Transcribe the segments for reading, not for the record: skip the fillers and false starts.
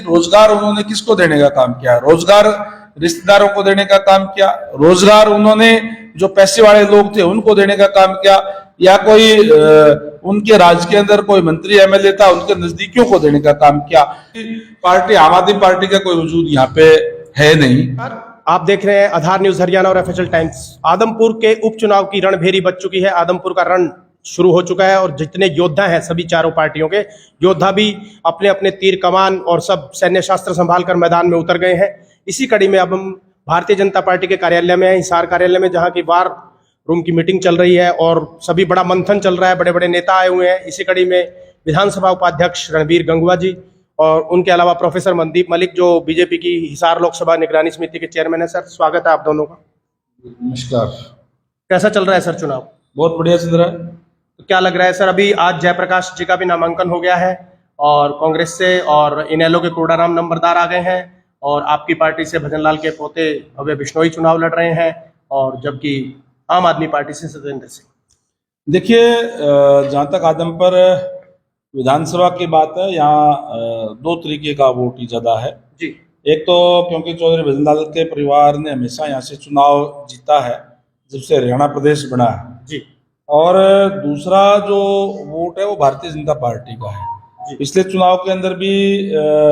रोजगार उन्होंने किसको देने का काम किया? रोजगार रिश्तेदारों को देने का काम किया, रोजगार उन्होंने जो पैसे वाले लोग थे उनको देने का काम किया, या कोई उनके राज्य के अंदर कोई मंत्री एमएलए था उनके नजदीकियों को देने का काम किया? पार्टी आम आदमी पार्टी का कोई वजूद यहाँ पे है नहीं। आप देख रहे हैं आधार न्यूज हरियाणा और एफएचएल टाइम्स। आदमपुर के उपचुनाव की रणभेरी बज चुकी है। आदमपुर का रण शुरू हो चुका है और जितने योद्धा हैं सभी चारों पार्टियों के योद्धा भी अपने अपने तीर कमान और सब सैन्य शास्त्र संभाल कर मैदान में उतर गए हैं। इसी कड़ी में अब हम भारतीय जनता पार्टी के कार्यालय में हैं, हिसार कार्यालय में, जहां की वार रूम की मीटिंग चल रही है और सभी बड़ा मंथन चल रहा है, बड़े बड़े नेता आए हुए हैं। इसी कड़ी में विधानसभा उपाध्यक्ष रणबीर गंगवा जी और उनके अलावा प्रोफेसर मनदीप मलिक जो बीजेपी की हिसार लोकसभा निगरानी समिति के चेयरमैन है। सर स्वागत है आप दोनों का। नमस्कार। कैसा चल रहा है सर चुनाव? बहुत बढ़िया चल रहा है। तो क्या लग रहा है सर, अभी आज जयप्रकाश जी का भी नामांकन हो गया है और कांग्रेस से और इनेलो के कोडाराम नंबरदार आ गए हैं और आपकी पार्टी से भजनलाल के पोते भव्य बिश्नोई चुनाव लड़ रहे हैं और जबकि आम आदमी पार्टी से सत्येंद्र सिंह। देखिए, जहाँ तक आदमपुर विधानसभा की बात है, यहाँ दो तरीके का वोट ही ज्यादा है जी। एक तो क्योंकि चौधरी भजनलाल के परिवार ने हमेशा यहाँ से चुनाव जीता है जब से हरियाणा प्रदेश बना है जी, और दूसरा जो वोट है वो भारतीय जनता पार्टी का है जी। पिछले चुनाव के अंदर भी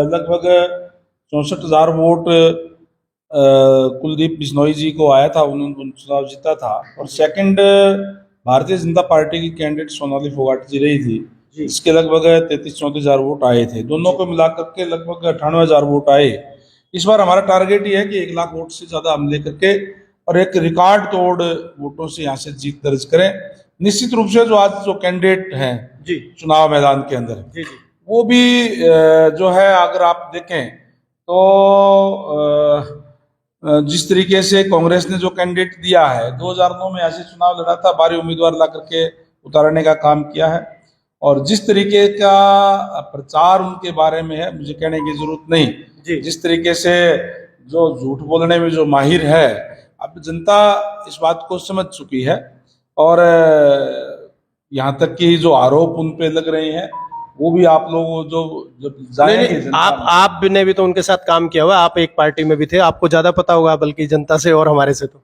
लगभग 64,000 वोट कुलदीप बिश्नोई जी को आया था, उन्होंने चुनाव जीता था। और सेकंड भारतीय जनता पार्टी की कैंडिडेट सोनाली फोगाट जी रही थी, इसके लगभग 33-34,000 वोट आए थे। दोनों को मिलाकर के लगभग 98,000 वोट आए। इस बार हमारा टारगेट ये है कि 1 लाख वोट से ज्यादा हम लेकर के और एक रिकॉर्ड तोड़ वोटों से यहाँ से जीत दर्ज करें। निश्चित रूप से जो आज जो कैंडिडेट हैं जी चुनाव मैदान के अंदर जी जी, वो भी जो है, अगर आप देखें तो जिस तरीके से कांग्रेस ने जो कैंडिडेट दिया है, 2009 में ऐसे चुनाव लड़ा था, 12 उम्मीदवार ला करके उतारने का काम किया है और जिस तरीके का प्रचार उनके बारे में है मुझे कहने की जरूरत नहीं जी। जिस तरीके से जो झूठ बोलने में जो माहिर है, अब जनता इस बात को समझ चुकी है और यहाँ तक कि जो आरोप उन पे लग रहे हैं वो भी आप लोग जो जब जाएंगे, आपने भी तो उनके साथ काम किया हुआ, आप एक पार्टी में भी थे, आपको ज्यादा पता होगा बल्कि जनता से और हमारे से। तो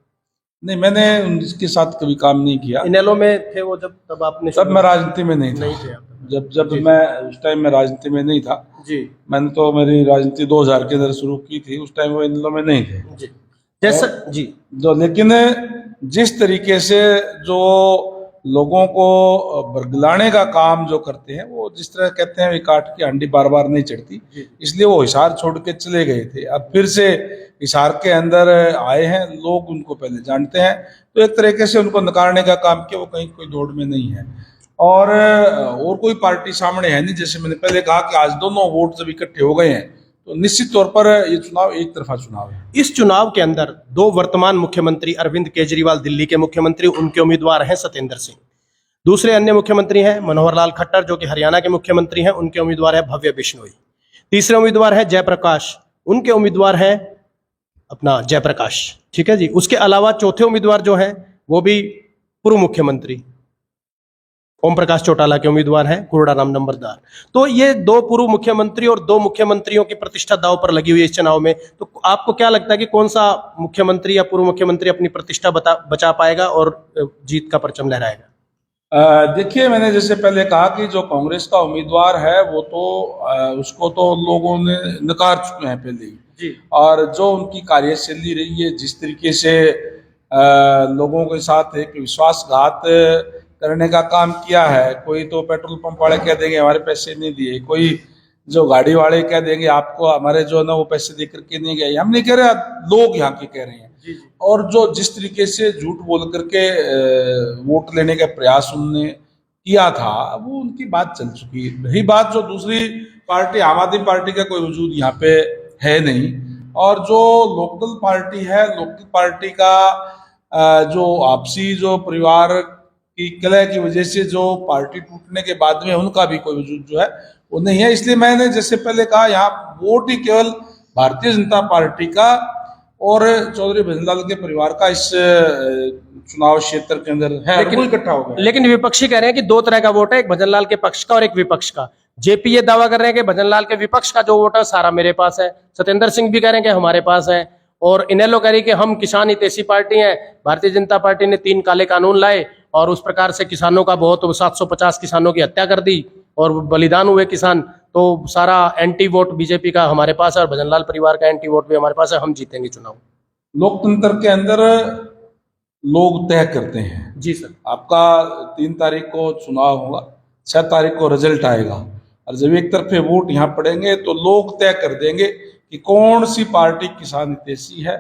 नहीं, मैंने उनके साथ कभी काम नहीं किया। इनेलो में थे वो जब, तब आपने? तब मैं राजनीति में नहीं थे जब मैं उस टाइम में राजनीति में नहीं था जी। मैंने तो मेरी राजनीति 2000 के अंदर शुरू की थी, उस टाइम वो इनेलो में नहीं थे जी। जैसा जी जो, लेकिन जिस तरीके से जो लोगों को बरगलाने का काम जो करते हैं, वो जिस तरह कहते हैं काट की हंडी बार बार नहीं चढ़ती, इसलिए वो हिसार छोड़ के चले गए थे। अब फिर से हिसार के अंदर आए हैं, लोग उनको पहले जानते हैं, तो एक तरीके से उनको नकारने का काम किया। वो कहीं कोई दौड़ में नहीं है और कोई पार्टी सामने है नहीं। जैसे मैंने पहले कहा कि आज दोनों वोट जब इकट्ठे हो गए हैं तो निश्चित तौर पर ये चुनाव एक तरफा चुनाव है। इस चुनाव के अंदर 2 वर्तमान मुख्यमंत्री अरविंद केजरीवाल दिल्ली के मुख्यमंत्री, उनके उम्मीदवार हैं सत्येंद्र सिंह। दूसरे अन्य मुख्यमंत्री हैं मनोहर लाल खट्टर जो कि हरियाणा के मुख्यमंत्री हैं, उनके उम्मीदवार है भव्य बिश्नोई। तीसरे उम्मीदवार है जयप्रकाश, उनके उम्मीदवार हैं अपना जयप्रकाश, ठीक है जी। उसके अलावा चौथे उम्मीदवार जो हैं वो भी पूर्व मुख्यमंत्री ओम प्रकाश चौटाला के उम्मीदवार हैं कोडाराम नंबरदार। तो ये 2 पूर्व मुख्यमंत्री और 2 मुख्यमंत्रियों की प्रतिष्ठा दांव पर लगी हुई है इस चुनाव में। तो आपको क्या लगता है कि कौन सा मुख्यमंत्री या पूर्व मुख्यमंत्री अपनी प्रतिष्ठा बचा पाएगा और जीत का परचम लहराएगा? देखिए, मैंने जैसे पहले कहा कि जो कांग्रेस का उम्मीदवार है वो तो उसको तो लोगों ने नकार चुके हैं पहले ही जी। और जो उनकी कार्यशैली रही है, जिस तरीके से लोगों के साथ एक विश्वासघात करने का काम किया है, कोई तो पेट्रोल पंप वाले कह देंगे हमारे पैसे नहीं दिए, कोई जो गाड़ी वाले कह देंगे आपको हमारे जो है ना वो पैसे दे करके नहीं गए। हम नहीं कह रहे, लोग यहाँ के कह रहे हैं जी। और जो जिस तरीके से झूठ बोल करके वोट लेने का प्रयास उन्होंने किया था, वो उनकी बात चल चुकी है। रही बात जो दूसरी पार्टी आम आदमी पार्टी का कोई वजूद यहाँ पे है नहीं और जो लोकल पार्टी है, लोकल पार्टी का जो आपसी जो परिवार की कलह की वजह से जो पार्टी टूटने के बाद में उनका भी कोई वजूद जो है वो नहीं है। इसलिए मैंने जैसे पहले कहा, यहाँ वोट ही केवल भारतीय जनता पार्टी का और चौधरी भजनलाल के परिवार का इस चुनाव क्षेत्र के अंदर है, लेकिन इकट्ठा हो गया। लेकिन विपक्षी कह रहे हैं कि 2 तरह का वोट है, एक भजनलाल के पक्ष का और एक विपक्ष का। जेपी ये दावा कर रहे हैं कि भजनलाल के विपक्ष का जो वोट है सारा मेरे पास है, सत्येंद्र सिंह भी कह रहे हैं कि हमारे पास है, और इनेलो कह रही कि हम किसान हितैषी पार्टी हैं। भारतीय जनता पार्टी ने 3 काले कानून लाए और उस प्रकार से किसानों का बहुत 750 किसानों की हत्या कर दी और बलिदान हुए किसान। तो सारा एंटी वोट बीजेपी का हमारे पास है और भजनलाल परिवार का एंटी वोट भी हमारे पास है, हम जीतेंगे चुनाव। लोकतंत्र के अंदर लोग तय करते हैं। जी सर। आपका 3 तारीख को चुनाव होगा, 6 तारीख को रिजल्ट आएगा, और जब एक तरफे वोट यहाँ पड़ेंगे तो लोग तय कर देंगे कि कौन सी पार्टी किसान हितैषी है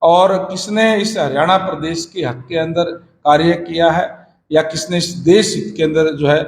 और किसने इस हरियाणा प्रदेश के हक के अंदर कार्य किया है, या किसने इस देश हित के अंदर जो है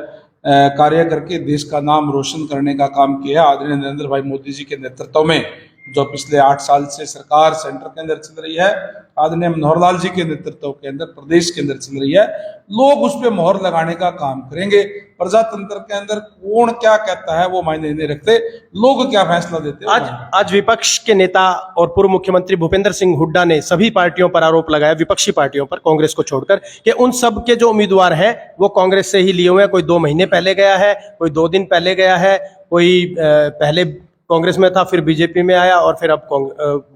कार्य करके देश का नाम रोशन करने का काम किया है। आदरणीय नरेंद्र भाई मोदी जी के नेतृत्व में जो पिछले 8 साल से सरकार सेंटर के अंदर चल रही है, आदरणीय मनोहर लाल जी के नेतृत्व के अंदर प्रदेश के अंदर चल रही है, लोग उस पर मोहर लगाने का काम करेंगे। प्रजातंत्र के अंदर कौन क्या कहता है वो मायने नहीं रखते, लोग क्या फैसला देते हैं। आज विपक्ष के नेता और पूर्व मुख्यमंत्री भूपेंद्र सिंह हुड्डा ने सभी पार्टियों पर आरोप लगाया, विपक्षी पार्टियों पर, कांग्रेस को छोड़कर, कि उन सब के जो उम्मीदवार हैं वो कांग्रेस से ही लिए हुए हैं। कोई 2 महीने पहले गया है, कोई 2 दिन पहले गया है, कोई पहले कांग्रेस में था फिर बीजेपी में आया और फिर अब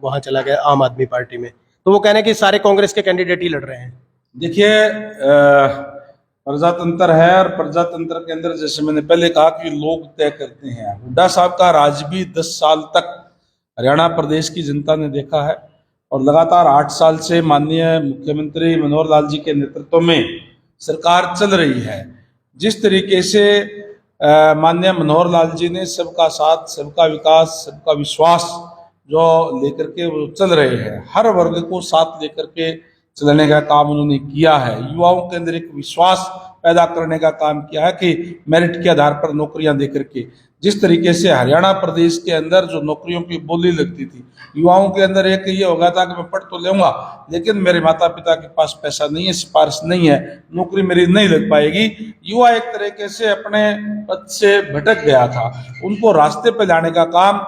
वहां चला गया आम आदमी पार्टी में। तो वो कहने कि सारे कांग्रेस के कैंडिडेट ही लड़ रहे हैं। देखिए, प्रजातंत्र है और प्रजातंत्र के अंदर जैसे मैंने पहले कहा कि लोग तय करते हैं। हुड्डा साहब का राज भी 10 साल तक हरियाणा प्रदेश की जनता ने देखा है और लगातार 8 साल से माननीय मुख्यमंत्री मनोहर लाल जी के नेतृत्व में सरकार चल रही है। जिस तरीके से माननीय मनोहर लाल जी ने सबका साथ, सबका विकास, सबका विश्वास जो लेकर के वो चल रहे हैं, हर वर्ग को साथ लेकर के चलने का काम उन्होंने किया है। युवाओं के अंदर एक विश्वास पैदा करने का काम किया है कि मेरिट के आधार पर नौकरियां देकर के, जिस तरीके से हरियाणा प्रदेश के अंदर जो नौकरियों की बोली लगती थी, युवाओं के अंदर एक ये हो गया था कि मैं पढ़ तो लूंगा लेकिन मेरे माता पिता के पास पैसा नहीं है, सिफारिश नहीं है, नौकरी मेरी नहीं लग पाएगी। युवा एक तरीके से अपने पद से भटक गया था, उनको रास्ते पर लाने का काम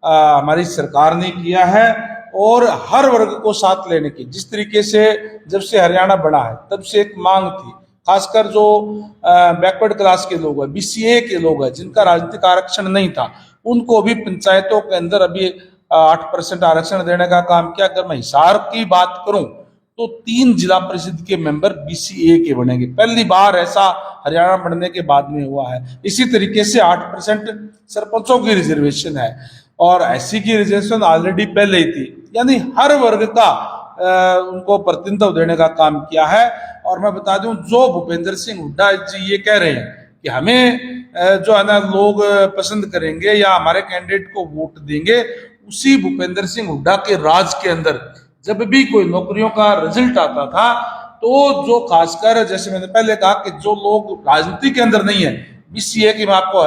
हमारी सरकार ने किया है और हर वर्ग को साथ लेने की। जिस तरीके से जब से हरियाणा बना है तब से एक मांग थी, खासकर जो बैकवर्ड क्लास के लोग हैं, BCA के लोग हैं, जिनका राजनीतिक आरक्षण नहीं था, उनको भी पंचायतों के अंदर अभी 8% आरक्षण देने का काम किया। अगर मैं हिसार की बात करूं तो 3 जिला परिषद के मेंबर BCA के बनेंगे, पहली बार ऐसा हरियाणा बनने के बाद में हुआ है। इसी तरीके से 8% सरपंचों की रिजर्वेशन है और SC की रिजर्वेशन ऑलरेडी पहले ही थी, यानी हर वर्ग का उनको प्रतिनिधित्व देने का काम किया है। और मैं बता दूं, जो भूपेंद्र सिंह हुड्डा जी ये कह रहे हैं कि हमें जो है ना लोग पसंद करेंगे या हमारे कैंडिडेट को वोट देंगे, उसी भूपेंद्र सिंह हुड्डा के राज के अंदर जब भी कोई नौकरियों का रिजल्ट आता था तो जो खासकर जैसे मैंने पहले कहा कि जो लोग राजनीति के अंदर नहीं है, BCA की मैं आपको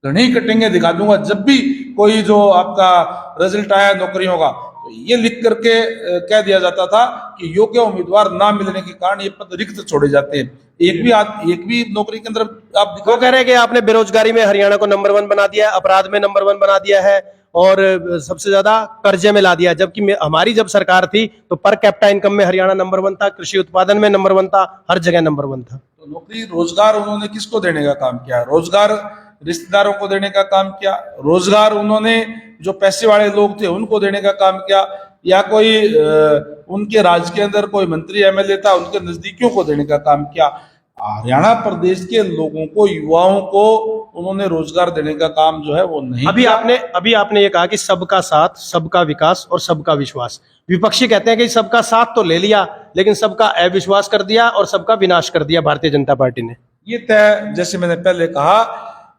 घनी कटेंगे दिखा दूंगा, जब भी कोई जो आपका रिजल्ट आया नौकरियों का तो ये लिख करके कह दिया जाता था कि योग्य उम्मीदवार ना मिलने के कारण ये पद रिक्त छोड़े जाते हैं। एक भी नौकरी के अंदर आप वो कह रहे हैं कि आपने बेरोजगारी में हरियाणा को नंबर 1 बना दिया है, अपराध में नंबर 1 बना दिया है और सबसे ज्यादा कर्जे में ला दिया, जबकि हमारी जब सरकार थी तो पर कैपिटा इनकम में हरियाणा नंबर 1 था, कृषि उत्पादन में नंबर 1 था, हर जगह नंबर 1 था। तो नौकरी रोजगार उन्होंने किसको देने का काम किया? रोजगार रिश्तेदारों को देने का काम किया, रोजगार उन्होंने जो पैसे वाले लोग थे उनको देने का काम किया, या कोई उनके राज्य के अंदर कोई मंत्री MLA था उनके नजदीकियों को देने का काम किया। हरियाणा प्रदेश के लोगों को, युवाओं को उन्होंने रोजगार देने का काम जो है वो नहीं किया। अभी आपने ये कहा कि सबका साथ, सबका विकास और सबका विश्वास। विपक्षी कहते हैं कि सबका साथ तो ले लिया लेकिन सबका अविश्वास कर दिया और सबका विनाश कर दिया भारतीय जनता पार्टी ने। ये तय, जैसे मैंने पहले कहा,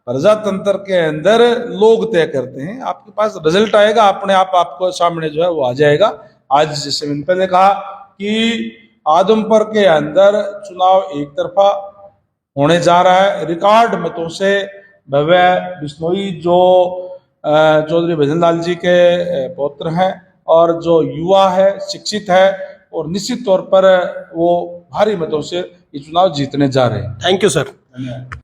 प्रजातंत्र के अंदर लोग तय करते हैं। आपके पास रिजल्ट आएगा, अपने आप आपको सामने जो है वो आ जाएगा। आज जैसे मैंने पहले कहा कि आदमपुर के अंदर चुनाव एक तरफा होने जा रहा है। रिकॉर्ड मतों से भव्य बिश्नोई जो चौधरी भजनलाल जी के पौत्र हैं और जो युवा है, शिक्षित है, और निश्चित तौर पर वो भारी मतों से ये चुनाव जीतने जा रहे हैं। Thank you sir. धन्यवाद।